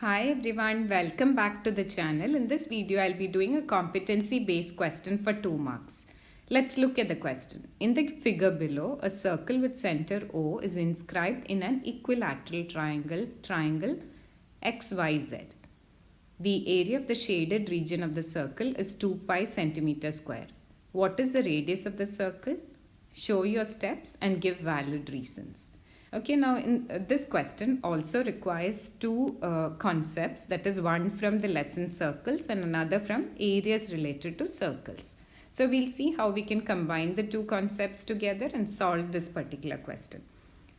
Hi everyone, welcome back to the channel. In this video, I'll be doing a competency-based question for 2 marks. Let's look at the question. In the figure below, a circle with center O is inscribed in an equilateral triangle XYZ. The area of the shaded region of the circle is 2 pi centimeter square. What is the radius of the circle? Show your steps and give valid reasons. Okay, now in this question also requires two concepts, that is one from the lesson circles and another from areas related to circles. So we'll see how we can combine the two concepts together and solve this particular question.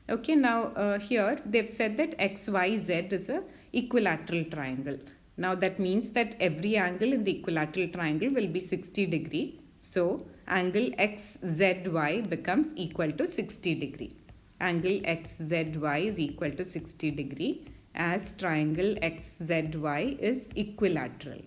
Okay, now here they've said that XYZ is a equilateral triangle. Now that means that every angle in the equilateral triangle will be 60 degree. So angle XZY becomes equal to 60 degree. Angle XZY is equal to 60 degree as triangle XZY is equilateral.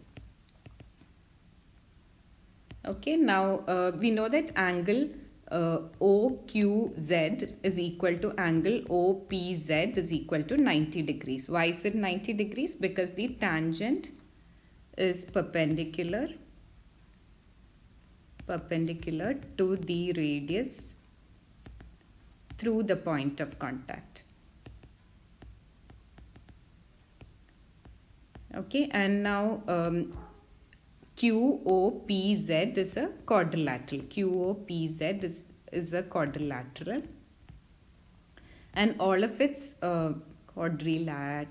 Okay, now we know that angle OQZ is equal to angle OPZ is equal to 90 degrees. Why is it 90 degrees? Because the tangent is perpendicular to the radius through the point of contact. Okay, and now QOPZ is a quadrilateral. QOPZ is a quadrilateral, and all of its quadrilateral.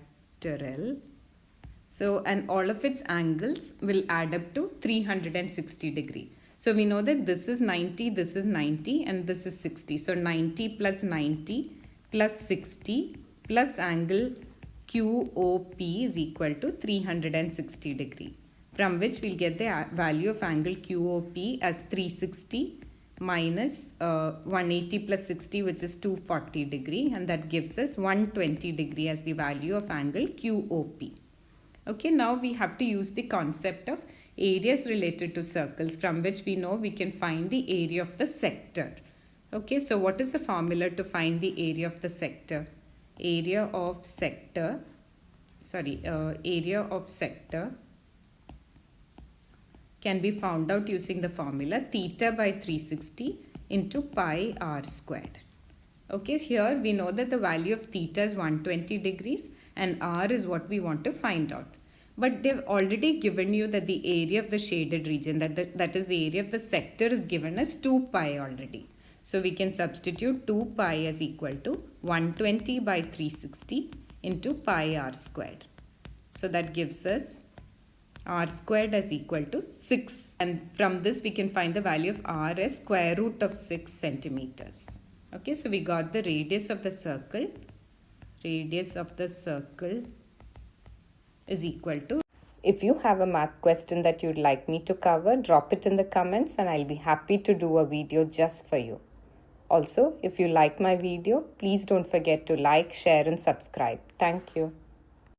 So, and all of its angles will add up to 360 degree. So we know that this is 90, this is 90 and this is 60. So 90 plus 90 plus 60 plus angle QOP is equal to 360 degree. From which we'll get the value of angle QOP as 360 minus 180 plus 60, which is 240 degree, and that gives us 120 degree as the value of angle QOP. Okay, now we have to use the concept of areas related to circles, from which we know we can find the area of the sector. Okay, so what is the formula to find the area of the sector? Area of sector can be found out using the formula theta by 360 into pi r squared. Okay, here we know that the value of theta is 120 degrees and r is what we want to find out. But they've already given you that the area of the shaded region, that is the area of the sector, is given as 2 pi already. So we can substitute 2 pi as equal to 120 by 360 into pi r squared. So that gives us r squared as equal to 6. And from this we can find the value of r as square root of 6 centimeters. Okay, so we got the radius of the circle. Radius of the circle is equal to. If you have a math question that you'd like me to cover, drop it in the comments and I'll be happy to do a video just for you. Also, if you like my video, please don't forget to like, share and subscribe. Thank you.